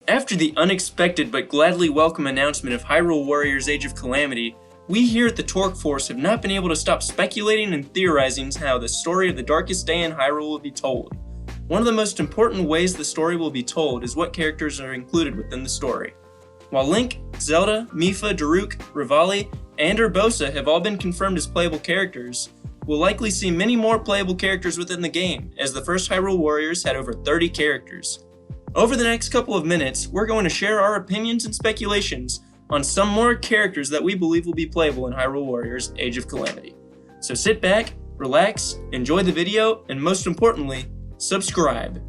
After the unexpected but gladly welcome announcement of Hyrule Warriors Age of Calamity, we here at the Torque Force have not been able to stop speculating and theorizing how the story of the darkest day in Hyrule will be told. One of the most important ways the story will be told is what characters are included within the story. While Link, Zelda, Mipha, Daruk, Rivali, and Urbosa have all been confirmed as playable characters, we'll likely see many more playable characters within the game, as the first Hyrule Warriors had over 30 characters. Over the next couple of minutes, we're going to share our opinions and speculations on some more characters that we believe will be playable in Hyrule Warriors Age of Calamity. So sit back, relax, enjoy the video, and most importantly, subscribe.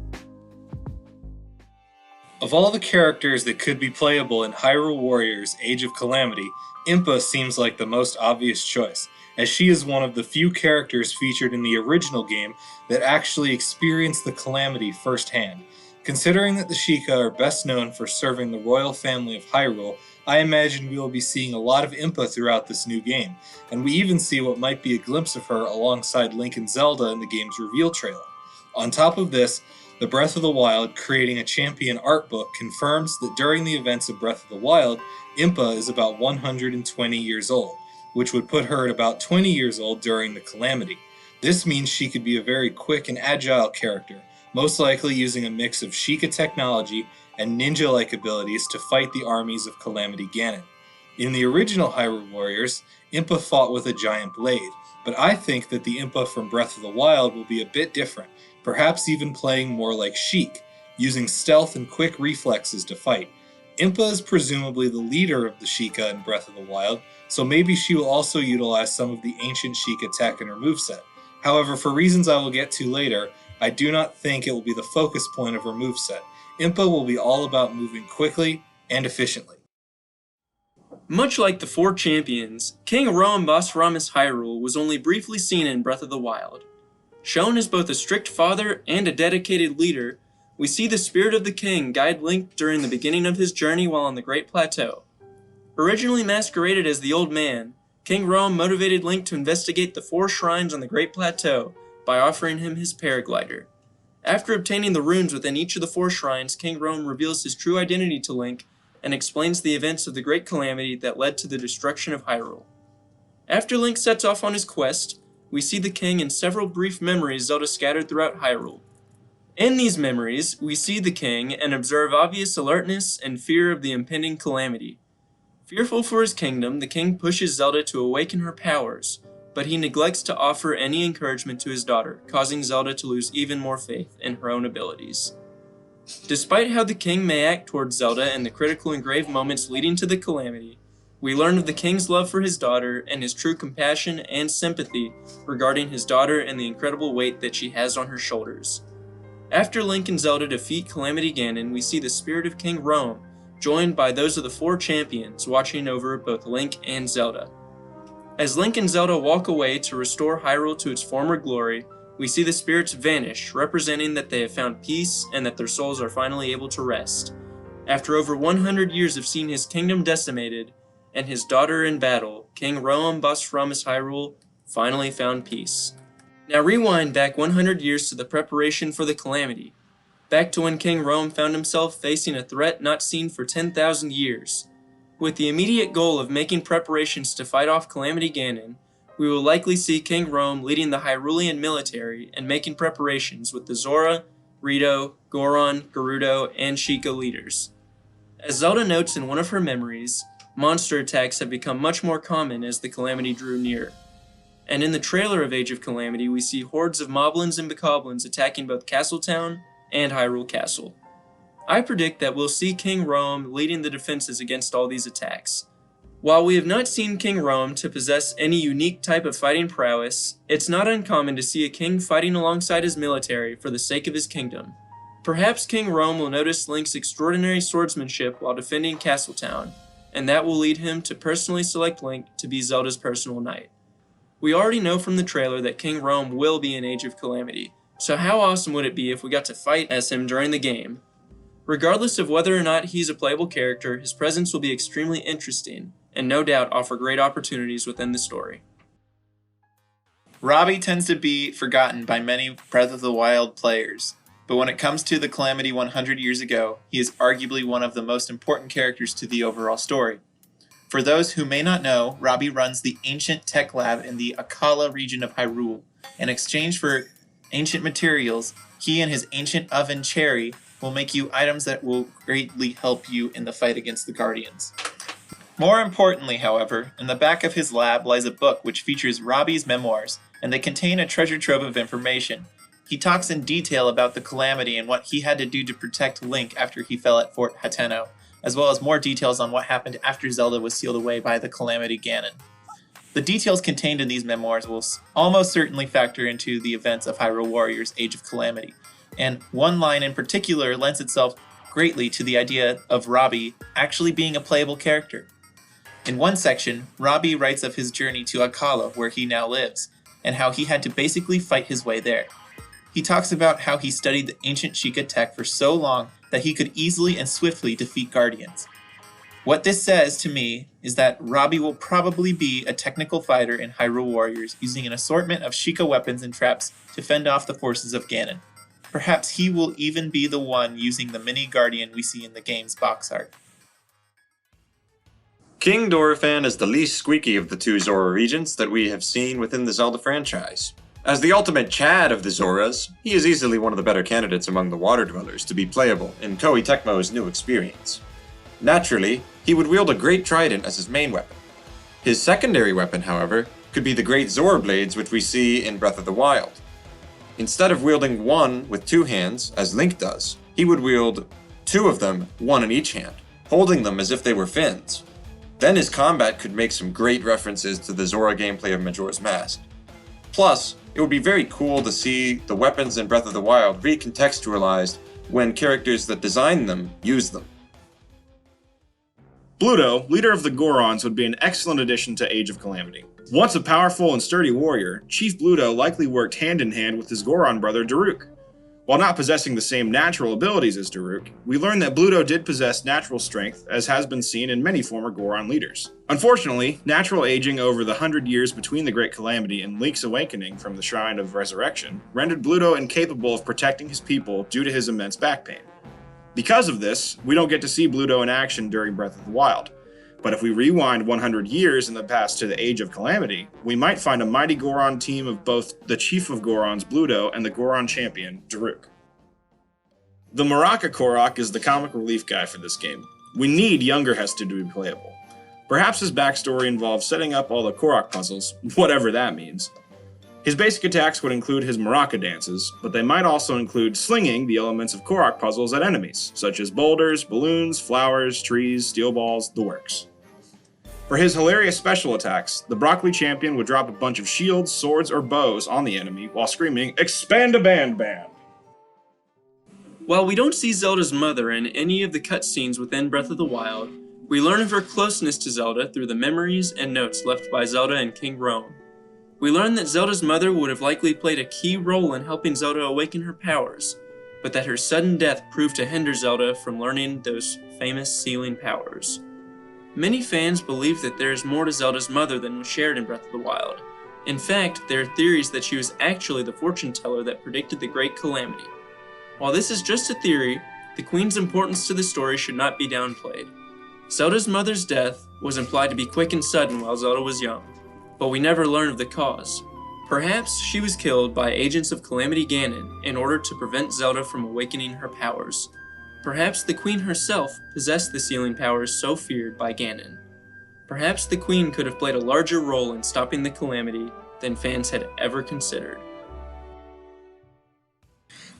Of all the characters that could be playable in Hyrule Warriors Age of Calamity, Impa seems like the most obvious choice, as she is one of the few characters featured in the original game that actually experienced the Calamity firsthand. Considering that the Sheikah are best known for serving the royal family of Hyrule, I imagine we will be seeing a lot of Impa throughout this new game, and we even see what might be a glimpse of her alongside Link and Zelda in the game's reveal trailer. On top of this, the Breath of the Wild Creating a Champion art book confirms that during the events of Breath of the Wild, Impa is about 120 years old, which would put her at about 20 years old during the Calamity. This means she could be a very quick and agile character, most likely using a mix of Sheikah technology and ninja-like abilities to fight the armies of Calamity Ganon. In the original Hyrule Warriors, Impa fought with a giant blade, but I think that the Impa from Breath of the Wild will be a bit different, perhaps even playing more like Sheik, using stealth and quick reflexes to fight. Impa is presumably the leader of the Sheikah in Breath of the Wild, so maybe she will also utilize some of the ancient Sheikah tech in her moveset. However, for reasons I will get to later, I do not think it will be the focus point of her moveset. Impa will be all about moving quickly and efficiently. Much like the four champions, King Roam-Boss Ramus Hyrule was only briefly seen in Breath of the Wild. Shown as both a strict father and a dedicated leader, we see the spirit of the king guide Link during the beginning of his journey while on the Great Plateau. Originally masqueraded as the Old Man, King Roam motivated Link to investigate the 4 shrines on the Great Plateau by offering him his paraglider. After obtaining the runes within each of the 4 shrines, King Roam reveals his true identity to Link and explains the events of the Great Calamity that led to the destruction of Hyrule. After Link sets off on his quest, we see the king in several brief memories Zelda scattered throughout Hyrule. In these memories, we see the king and observe obvious alertness and fear of the impending calamity. Fearful for his kingdom, the king pushes Zelda to awaken her powers, but he neglects to offer any encouragement to his daughter, causing Zelda to lose even more faith in her own abilities. Despite how the king may act towards Zelda in the critical and grave moments leading to the calamity, we learn of the king's love for his daughter and his true compassion and sympathy regarding his daughter and the incredible weight that she has on her shoulders. After Link and Zelda defeat Calamity Ganon, we see the spirit of King Roam, joined by those of the 4 champions watching over both Link and Zelda. As Link and Zelda walk away to restore Hyrule to its former glory, we see the spirits vanish, representing that they have found peace and that their souls are finally able to rest. After over 100 years of seeing his kingdom decimated and his daughter in battle, King Roam-Boss Ramus Hyrule finally found peace. Now rewind back 100 years to the preparation for the Calamity, back to when King Roam found himself facing a threat not seen for 10,000 years. With the immediate goal of making preparations to fight off Calamity Ganon, we will likely see King Roam leading the Hyrulean military and making preparations with the Zora, Rito, Goron, Gerudo, and Sheikah leaders. As Zelda notes in one of her memories, monster attacks have become much more common as the Calamity drew near. And in the trailer of Age of Calamity, we see hordes of moblins and bokoblins attacking both Castletown and Hyrule Castle. I predict that we'll see King Roam leading the defenses against all these attacks. While we have not seen King Roam to possess any unique type of fighting prowess, it's not uncommon to see a king fighting alongside his military for the sake of his kingdom. Perhaps King Roam will notice Link's extraordinary swordsmanship while defending Castletown, and that will lead him to personally select Link to be Zelda's personal knight. We already know from the trailer that King Roam will be in Age of Calamity, so how awesome would it be if we got to fight as him during the game? Regardless of whether or not he's a playable character, his presence will be extremely interesting, and no doubt offer great opportunities within the story. Robbie tends to be forgotten by many Breath of the Wild players, but when it comes to the Calamity 100 years ago, he is arguably one of the most important characters to the overall story. For those who may not know, Robbie runs the Ancient Tech Lab in the Akkala region of Hyrule. In exchange for ancient materials, he and his ancient oven Cherry will make you items that will greatly help you in the fight against the Guardians. More importantly, however, in the back of his lab lies a book which features Robbie's memoirs, and they contain a treasure trove of information. He talks in detail about the Calamity and what he had to do to protect Link after he fell at Fort Hateno, as well as more details on what happened after Zelda was sealed away by the Calamity Ganon. The details contained in these memoirs will almost certainly factor into the events of Hyrule Warriors Age of Calamity, and one line in particular lends itself greatly to the idea of Robbie actually being a playable character. In one section, Robbie writes of his journey to Akkala, where he now lives, and how he had to basically fight his way there. He talks about how he studied the ancient Sheikah tech for so long that he could easily and swiftly defeat Guardians. What this says to me is that Robbie will probably be a technical fighter in Hyrule Warriors using an assortment of Sheikah weapons and traps to fend off the forces of Ganon. Perhaps he will even be the one using the mini Guardian we see in the game's box art. King Doraphan is the least squeaky of the two Zora regents that we have seen within the Zelda franchise. As the ultimate Chad of the Zoras, he is easily one of the better candidates among the Water Dwellers to be playable in Koei Tecmo's new experience. Naturally, he would wield a great trident as his main weapon. His secondary weapon, however, could be the great Zora blades which we see in Breath of the Wild. Instead of wielding one with two hands, as Link does, he would wield two of them, one in each hand, holding them as if they were fins. Then his combat could make some great references to the Zora gameplay of Majora's Mask. Plus, it would be very cool to see the weapons in Breath of the Wild recontextualized when characters that designed them use them. Bluto, leader of the Gorons, would be an excellent addition to Age of Calamity. Once a powerful and sturdy warrior, Chief Bluto likely worked hand in hand with his Goron brother Daruk. While not possessing the same natural abilities as Daruk, we learn that Bluto did possess natural strength, as has been seen in many former Goron leaders. Unfortunately, natural aging over the 100 years between the Great Calamity and Link's awakening from the Shrine of Resurrection rendered Bluto incapable of protecting his people due to his immense back pain. Because of this, we don't get to see Bluto in action during Breath of the Wild. But if we rewind 100 years in the past to the Age of Calamity, we might find a mighty Goron team of both the Chief of Gorons, Bluto, and the Goron champion, Daruk. The Maraca Korok is the comic relief guy for this game. We need younger Hesta to be playable. Perhaps his backstory involves setting up all the Korok puzzles, whatever that means. His basic attacks would include his Maraca dances, but they might also include slinging the elements of Korok puzzles at enemies, such as boulders, balloons, flowers, trees, steel balls, the works. For his hilarious special attacks, the Broccoli champion would drop a bunch of shields, swords, or bows on the enemy while screaming, "Expand a band band!" While we don't see Zelda's mother in any of the cutscenes within Breath of the Wild, we learn of her closeness to Zelda through the memories and notes left by Zelda and King Rome. We learn that Zelda's mother would have likely played a key role in helping Zelda awaken her powers, but that her sudden death proved to hinder Zelda from learning those famous sealing powers. Many fans believe that there is more to Zelda's mother than was shared in Breath of the Wild. In fact, there are theories that she was actually the fortune teller that predicted the Great Calamity. While this is just a theory, the Queen's importance to the story should not be downplayed. Zelda's mother's death was implied to be quick and sudden while Zelda was young, but we never learn of the cause. Perhaps she was killed by agents of Calamity Ganon in order to prevent Zelda from awakening her powers. Perhaps the Queen herself possessed the sealing powers so feared by Ganon. Perhaps the Queen could have played a larger role in stopping the Calamity than fans had ever considered.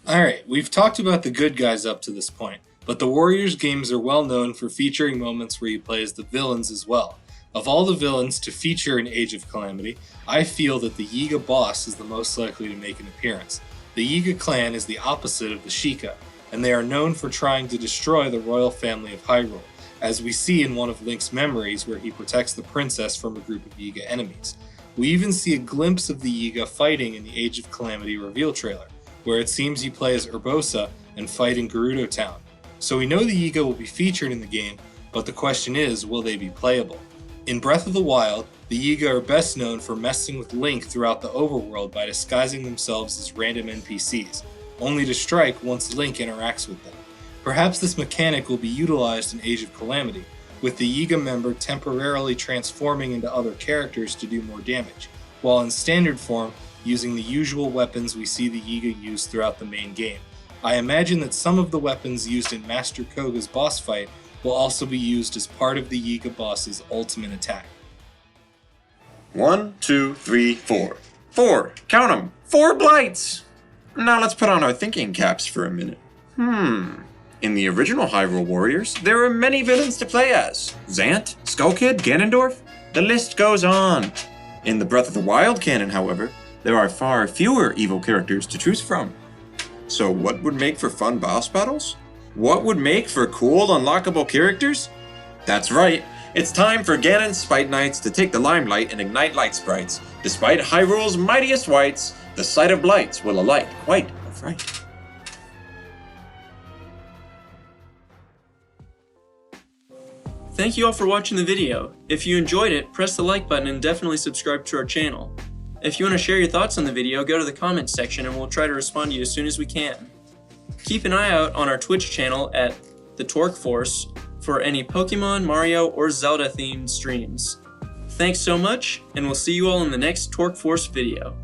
Alright, we've talked about the good guys up to this point, but the Warriors games are well known for featuring moments where you play as the villains as well. Of all the villains to feature in Age of Calamity, I feel that the Yiga boss is the most likely to make an appearance. The Yiga clan is the opposite of the Sheikah, and they are known for trying to destroy the royal family of Hyrule, as we see in one of Link's memories where he protects the princess from a group of Yiga enemies. We even see a glimpse of the Yiga fighting in the Age of Calamity reveal trailer, where it seems you play as Urbosa and fight in Gerudo Town. So we know the Yiga will be featured in the game, but the question is, will they be playable? In Breath of the Wild, the Yiga are best known for messing with Link throughout the overworld by disguising themselves as random NPCs, only to strike once Link interacts with them. Perhaps this mechanic will be utilized in Age of Calamity, with the Yiga member temporarily transforming into other characters to do more damage, while in standard form using the usual weapons we see the Yiga use throughout the main game. I imagine that some of the weapons used in Master Koga's boss fight will also be used as part of the Yiga boss's ultimate attack. 1, 2, 3, 4. 4! Count 'em! 4 blights! Now let's put on our thinking caps for a minute. In the original Hyrule Warriors, there were many villains to play as. Zant, Skull Kid, Ganondorf, the list goes on. In the Breath of the Wild canon, however, there are far fewer evil characters to choose from. So what would make for fun boss battles? What would make for cool unlockable characters? That's right, it's time for Ganon's Spite Knights to take the limelight and ignite light sprites. Despite Hyrule's mightiest wights, the sight of blights will alight quite a fright. Thank you all for watching the video. If you enjoyed it, press the like button and definitely subscribe to our channel. If you want to share your thoughts on the video, go to the comments section and we'll try to respond to you as soon as we can. Keep an eye out on our Twitch channel at The Torque Force for any Pokemon, Mario, or Zelda themed streams. Thanks so much, and we'll see you all in the next Torque Force video.